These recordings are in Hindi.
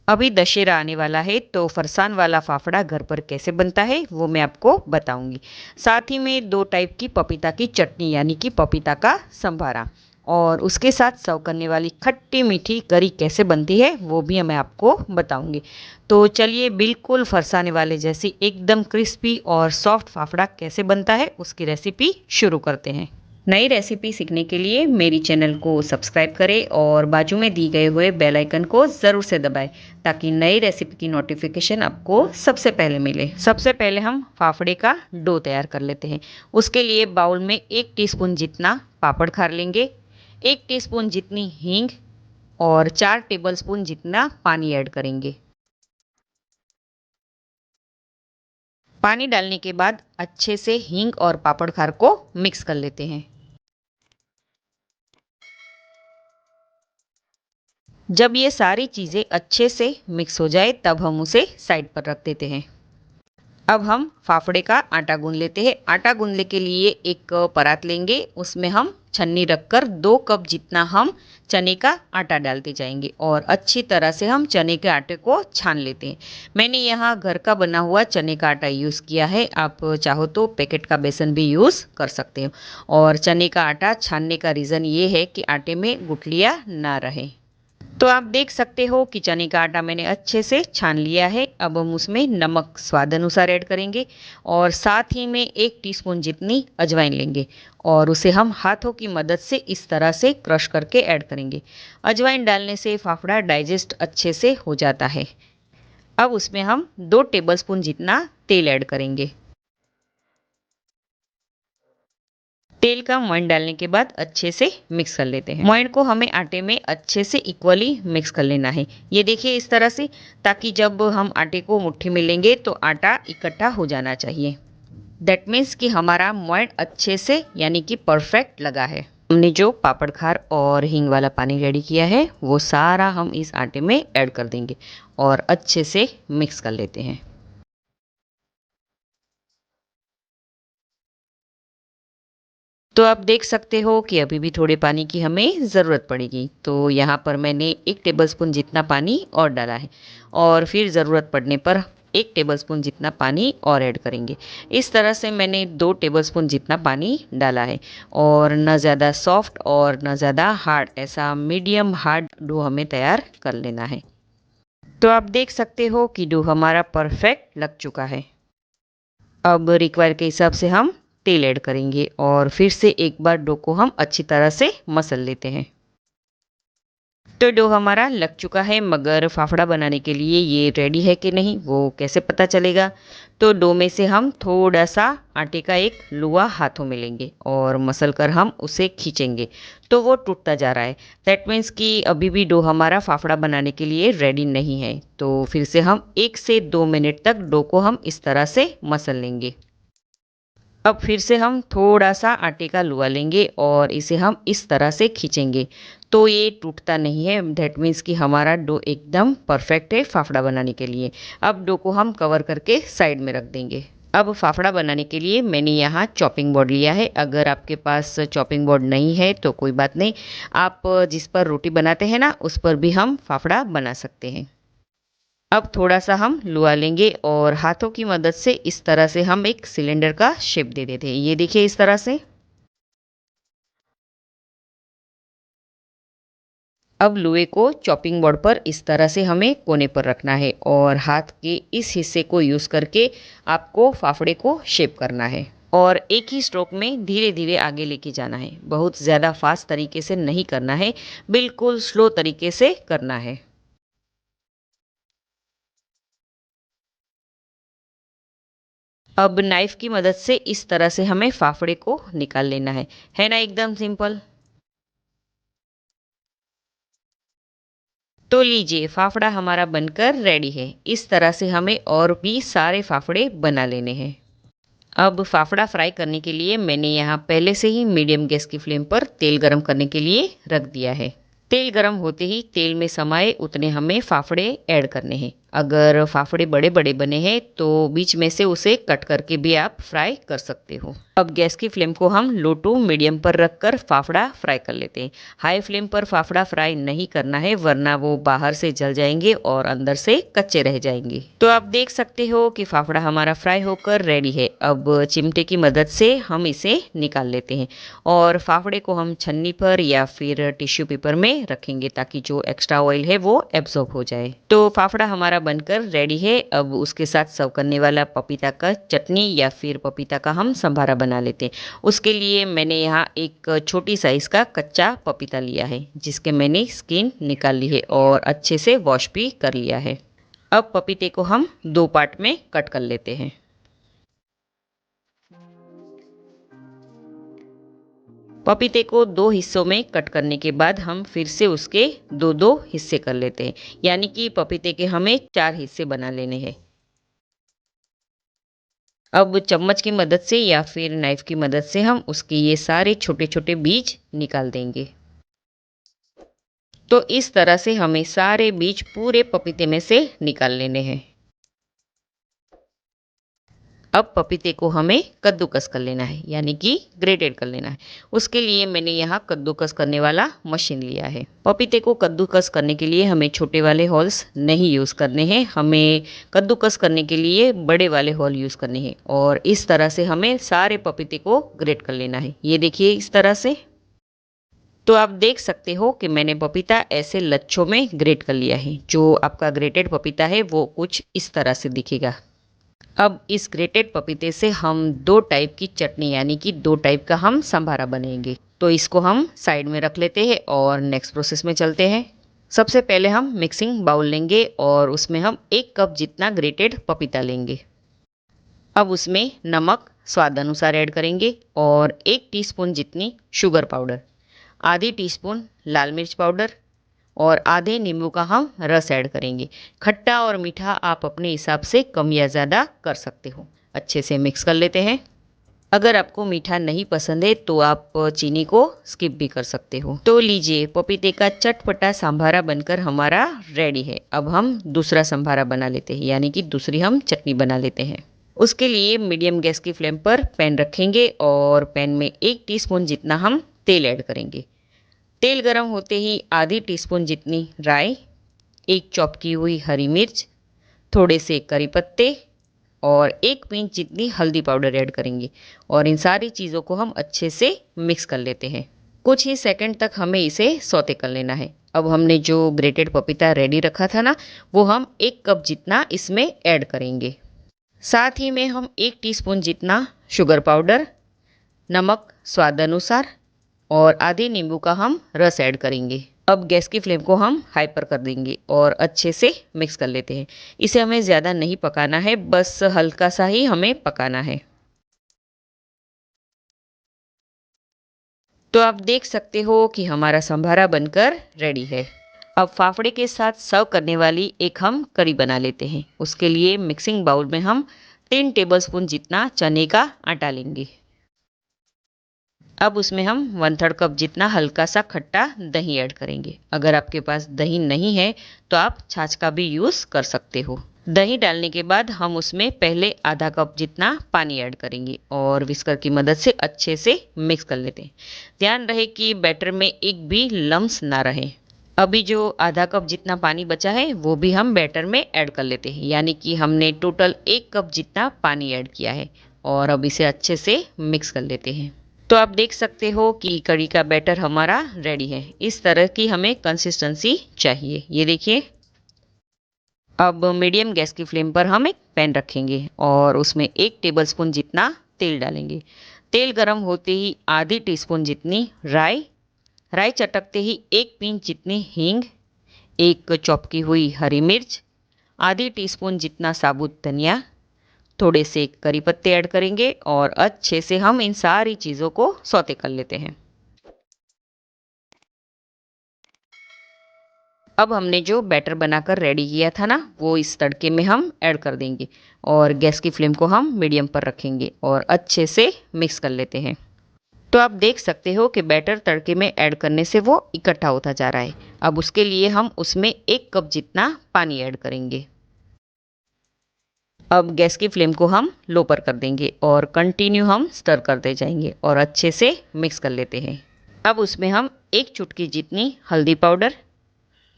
अभी दशहरा आने वाला है तो फरसान वाला फाफड़ा घर पर कैसे बनता है वो मैं आपको बताऊंगी। साथ ही में 2 टाइप की पपीता की चटनी यानी कि पपीता का संभारा और उसके साथ सर्व करने वाली खट्टी मीठी करी कैसे बनती है वो भी मैं आपको बताऊंगी। तो चलिए बिल्कुल फरसाने वाले जैसी एकदम क्रिस्पी और सॉफ्ट फाफड़ा कैसे बनता है उसकी रेसिपी शुरू करते हैं। नई रेसिपी सीखने के लिए मेरी चैनल को सब्सक्राइब करें और बाजू में दी गए हुए बेल आइकन को ज़रूर से दबाएं ताकि नई रेसिपी की नोटिफिकेशन आपको सबसे पहले मिले। सबसे पहले हम फाफड़े का डो तैयार कर लेते हैं। उसके लिए बाउल में 1 टीस्पून जितना पापड़ खार लेंगे, 1 टीस्पून जितनी हींग और 4 टेबलस्पून जितना पानी ऐड करेंगे। पानी डालने के बाद अच्छे से हींग और पापड़ खार को मिक्स कर लेते हैं। जब ये सारी चीज़ें अच्छे से मिक्स हो जाए तब हम उसे साइड पर रख देते हैं। अब हम फाफड़े का आटा गूंद लेते हैं। आटा गूंदने के लिए एक परात लेंगे, उसमें हम छन्नी रखकर 2 कप जितना हम चने का आटा डालते जाएंगे और अच्छी तरह से हम चने के आटे को छान लेते हैं। मैंने यहाँ घर का बना हुआ चने का आटा यूज़ किया है, आप चाहो तो पैकेट का बेसन भी यूज़ कर सकते हो। और चने का आटा छानने का रीज़न ये है कि आटे में गुठलियाँ ना रहे। तो आप देख सकते हो कि चने का आटा मैंने अच्छे से छान लिया है। अब हम उसमें नमक स्वाद अनुसार ऐड करेंगे और साथ ही में 1 टीस्पून जितनी अजवाइन लेंगे और उसे हम हाथों की मदद से इस तरह से क्रश करके ऐड करेंगे। अजवाइन डालने से फाफड़ा डाइजेस्ट अच्छे से हो जाता है। अब उसमें हम 2 टेबलस्पून जितना तेल ऐड करेंगे। तेल का मोयन डालने के बाद अच्छे से मिक्स कर लेते हैं। मोयन को हमें आटे में अच्छे से इक्वली मिक्स कर लेना है। ये देखिए इस तरह से, ताकि जब हम आटे को मुट्ठी में लेंगे तो आटा इकट्ठा हो जाना चाहिए। दैट मीन्स कि हमारा मोयन अच्छे से यानी कि परफेक्ट लगा है। हमने जो पापड़ खार और हींग वाला पानी रेडी किया है वो सारा हम इस आटे में ऐड कर देंगे और अच्छे से मिक्स कर लेते हैं। तो आप देख सकते हो कि अभी भी थोड़े पानी की हमें ज़रूरत पड़ेगी। तो यहाँ पर मैंने 1 टेबलस्पून जितना पानी और डाला है और फिर ज़रूरत पड़ने पर 1 टेबलस्पून जितना पानी और ऐड करेंगे। इस तरह से मैंने 2 टेबलस्पून जितना पानी डाला है और न ज़्यादा सॉफ्ट और न ज़्यादा हार्ड, ऐसा मीडियम हार्ड डो हमें तैयार कर लेना है। तो आप देख सकते हो कि डो हमारा परफेक्ट लग चुका है। अब रिक्वायर के हिसाब से हम तेल ऐड करेंगे और फिर से एक बार डो को हम अच्छी तरह से मसल लेते हैं। तो डो हमारा लग चुका है, मगर फाफड़ा बनाने के लिए ये रेडी है कि नहीं वो कैसे पता चलेगा। तो डो में से हम थोड़ा सा आटे का एक लुआ हाथों में लेंगे और मसल कर हम उसे खींचेंगे तो वो टूटता जा रहा है। दैट मीन्स कि अभी भी डो हमारा फाफड़ा बनाने के लिए रेडी नहीं है। तो फिर से हम 1 से 2 मिनट तक डो को हम इस तरह से मसल लेंगे। अब फिर से हम थोड़ा सा आटे का लुआ लेंगे और इसे हम इस तरह से खींचेंगे तो ये टूटता नहीं है। दैट मीन्स कि हमारा डो एकदम परफेक्ट है फाफड़ा बनाने के लिए। अब डो को हम कवर करके साइड में रख देंगे। अब फाफड़ा बनाने के लिए मैंने यहाँ चॉपिंग बोर्ड लिया है। अगर आपके पास चॉपिंग बोर्ड नहीं है तो कोई बात नहीं, आप जिस पर रोटी बनाते हैं ना उस पर भी हम फाफड़ा बना सकते हैं। अब थोड़ा सा हम लुआ लेंगे और हाथों की मदद से इस तरह से हम एक सिलेंडर का शेप दे देते हैं। ये देखिए इस तरह से। अब लुए को चॉपिंग बोर्ड पर इस तरह से हमें कोने पर रखना है और हाथ के इस हिस्से को यूज़ करके आपको फाफड़े को शेप करना है और एक ही स्ट्रोक में धीरे धीरे आगे लेके जाना है। बहुत ज़्यादा फास्ट तरीके से नहीं करना है, बिल्कुल स्लो तरीके से करना है। अब नाइफ की मदद से इस तरह से हमें फाफड़े को निकाल लेना है ना, एकदम सिंपल। तो लीजिए फाफड़ा हमारा बनकर रेडी है। इस तरह से हमें और भी सारे फाफड़े बना लेने हैं। अब फाफड़ा फ्राई करने के लिए मैंने यहाँ पहले से ही मीडियम गैस की फ्लेम पर तेल गरम करने के लिए रख दिया है। तेल गरम होते ही तेल में समाये उतने हमें फाफड़े ऐड करने हैं अगर फाफड़े बड़े बड़े बने हैं तो बीच में से उसे कट करके भी आप फ्राई कर सकते हो। अब गैस की फ्लेम को हम लो टू मीडियम पर रखकर फाफड़ा फ्राई कर लेते हैं। हाई फ्लेम पर फाफड़ा फ्राई नहीं करना है, वरना वो बाहर से जल जाएंगे और अंदर से कच्चे रह जाएंगे। तो आप देख सकते हो कि फाफड़ा हमारा फ्राई होकर रेडी है। अब चिमटे की मदद से हम इसे निकाल लेते हैं और फाफड़े को हम छन्नी पर या फिर टिश्यू पेपर में रखेंगे ताकि जो एक्स्ट्रा ऑयल है वो एब्जॉर्ब हो जाए। तो फाफड़ा हमारा बनकर रेडी है। अब उसके साथ सर्व करने वाला पपीता का चटनी या फिर पपीता का हम संभारा बना लेते हैं। उसके लिए मैंने यहाँ एक छोटी साइज का कच्चा पपीता लिया है, जिसके मैंने स्किन निकाल ली है और अच्छे से वॉश भी कर लिया है। अब पपीते को हम 2 पार्ट में कट कर लेते हैं। पपीते को 2 हिस्सों में कट करने के बाद हम फिर से उसके 2-2 हिस्से कर लेते हैं, यानी कि पपीते के हमें 4 हिस्से बना लेने हैं। अब चम्मच की मदद से या फिर नाइफ की मदद से हम उसके ये सारे छोटे छोटे बीज निकाल देंगे। तो इस तरह से हमें सारे बीज पूरे पपीते में से निकाल लेने हैं। अब पपीते को हमें कद्दूकस कर लेना है, यानी कि ग्रेटेड कर लेना है। उसके लिए मैंने यहाँ कद्दूकस करने वाला मशीन लिया है। पपीते को कद्दूकस करने के लिए हमें छोटे वाले होल्स नहीं यूज़ करने हैं, हमें कद्दूकस करने के लिए बड़े वाले होल यूज़ करने हैं। और इस तरह से हमें सारे पपीते को ग्रेट कर लेना है। ये देखिए इस तरह से। तो आप देख सकते हो कि मैंने पपीता ऐसे लच्छों में ग्रेट कर लिया है। जो आपका ग्रेटेड पपीता है वो कुछ इस तरह से दिखेगा। अब इस ग्रेटेड पपीते से हम 2 टाइप की चटनी, यानी कि 2 टाइप का हम संभारा बनेंगे। तो इसको हम साइड में रख लेते हैं और नेक्स्ट प्रोसेस में चलते हैं। सबसे पहले हम मिक्सिंग बाउल लेंगे और उसमें हम 1 कप जितना ग्रेटेड पपीता लेंगे। अब उसमें नमक स्वाद अनुसार ऐड करेंगे और 1 टीस्पून जितनी शुगर पाउडर, आधी टीस्पून लाल मिर्च पाउडर और आधे नींबू का हम रस ऐड करेंगे। खट्टा और मीठा आप अपने हिसाब से कम या ज़्यादा कर सकते हो। अच्छे से मिक्स कर लेते हैं। अगर आपको मीठा नहीं पसंद है तो आप चीनी को स्किप भी कर सकते हो। तो लीजिए, पपीते का चटपटा संभारा बनकर हमारा रेडी है। अब हम दूसरा संभारा बना लेते हैं, यानी कि दूसरी हम चटनी बना लेते हैं। उसके लिए मीडियम गैस की फ्लेम पर पैन रखेंगे और पैन में 1 टीस्पून जितना हम तेल ऐड करेंगे। तेल गरम होते ही आधी टीस्पून जितनी राई, 1 चॉप की हुई हरी मिर्च, थोड़े से करी पत्ते और 1 पिंच जितनी हल्दी पाउडर ऐड करेंगे और इन सारी चीज़ों को हम अच्छे से मिक्स कर लेते हैं। कुछ ही सेकंड तक हमें इसे सौते कर लेना है। अब हमने जो ग्रेटेड पपीता रेडी रखा था ना, वो हम 1 कप जितना इसमें ऐड करेंगे। साथ ही में हम 1 टीस्पून जितना शुगर पाउडर, नमक स्वाद अनुसार और आधे नींबू का हम रस ऐड करेंगे। अब गैस की फ्लेम को हम हाई पर कर देंगे और अच्छे से मिक्स कर लेते हैं। इसे हमें ज़्यादा नहीं पकाना है, बस हल्का सा ही हमें पकाना है। तो आप देख सकते हो कि हमारा संभारा बनकर रेडी है। अब फाफड़े के साथ सर्व करने वाली एक हम करी बना लेते हैं। उसके लिए मिक्सिंग बाउल में हम 3 टेबलस्पून जितना चने का आटा लेंगे। अब उसमें हम 1/3 कप जितना हल्का सा खट्टा दही ऐड करेंगे। अगर आपके पास दही नहीं है तो आप छाछ का भी यूज़ कर सकते हो। दही डालने के बाद हम उसमें पहले आधा कप जितना पानी ऐड करेंगे और विस्कर की मदद से अच्छे से मिक्स कर लेते हैं। ध्यान रहे कि बैटर में एक भी लम्स ना रहे। अभी जो आधा कप जितना पानी बचा है वो भी हम बैटर में ऐड कर लेते हैं, यानी कि हमने टोटल 1 कप जितना पानी ऐड किया है और अब इसे अच्छे से मिक्स कर लेते हैं। तो आप देख सकते हो कि कड़ी का बैटर हमारा रेडी है। इस तरह की हमें कंसिस्टेंसी चाहिए। ये देखिए। अब मीडियम गैस की फ्लेम पर हम एक पैन रखेंगे और उसमें 1 टेबलस्पून जितना तेल डालेंगे। तेल गरम होते ही आधी टीस्पून जितनी राई, राई चटकते ही 1 पिंच जितनी हींग, 1 चॉप की हुई हरी मिर्च, आधी टीस्पून जितना साबुत धनिया, थोड़े से करी पत्ते ऐड करेंगे और अच्छे से हम इन सारी चीज़ों को सौते कर लेते हैं। अब हमने जो बैटर बनाकर रेडी किया था ना, वो इस तड़के में हम ऐड कर देंगे और गैस की फ्लेम को हम मीडियम पर रखेंगे और अच्छे से मिक्स कर लेते हैं। तो आप देख सकते हो कि बैटर तड़के में ऐड करने से वो इकट्ठा होता जा रहा है। अब उसके लिए हम उसमें 1 कप जितना पानी ऐड करेंगे। अब गैस की फ्लेम को हम लो पर कर देंगे और कंटिन्यू हम स्टर करते जाएंगे और अच्छे से मिक्स कर लेते हैं। अब उसमें हम एक चुटकी जितनी हल्दी पाउडर,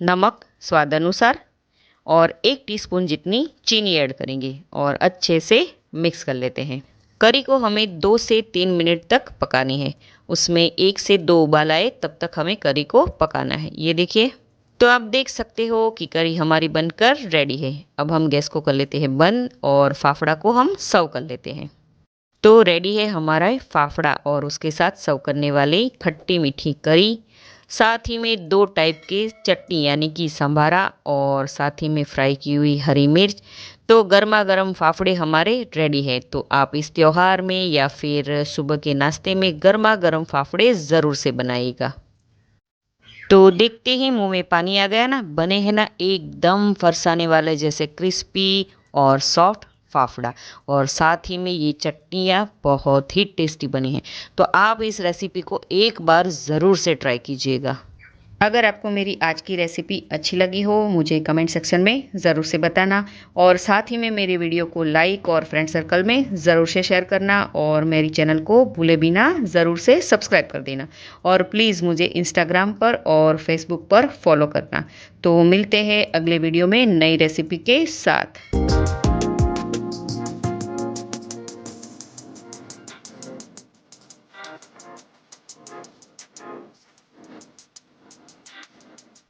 नमक स्वाद अनुसार और 1 टीस्पून जितनी चीनी ऐड करेंगे और अच्छे से मिक्स कर लेते हैं। करी को हमें 2 से 3 मिनट तक पकानी है। उसमें 1 से 2 उबाल आए तब तक हमें करी को पकाना है। ये देखिए, तो आप देख सकते हो कि करी हमारी बनकर रेडी है। अब हम गैस को कर लेते हैं बंद और फाफड़ा को हम सर्व कर लेते हैं। तो रेडी है हमारा फाफड़ा और उसके साथ सर्व करने वाली खट्टी मीठी करी, साथ ही में 2 टाइप के चटनी यानी कि संभारा और साथ ही में फ्राई की हुई हरी मिर्च। तो गर्मा गर्म फाफड़े हमारे रेडी है। तो आप इस त्योहार में या फिर सुबह के नाश्ते में गर्मा गर्म फाफड़े ज़रूर से बनाइएगा। तो देखते ही मुंह में पानी आ गया ना, बने हैं ना एकदम फरसाने वाले जैसे क्रिस्पी और सॉफ्ट फाफड़ा, और साथ ही में ये चटनियाँ बहुत ही टेस्टी बनी हैं। तो आप इस रेसिपी को एक बार ज़रूर से ट्राई कीजिएगा। अगर आपको मेरी आज की रेसिपी अच्छी लगी हो मुझे कमेंट सेक्शन में ज़रूर से बताना, और साथ ही में मेरी वीडियो को लाइक और फ्रेंड सर्कल में ज़रूर से शेयर करना, और मेरी चैनल को भूले बिना ज़रूर से सब्सक्राइब कर देना, और प्लीज़ मुझे इंस्टाग्राम पर और फेसबुक पर फॉलो करना। तो मिलते हैं अगले वीडियो में नई रेसिपी के साथ।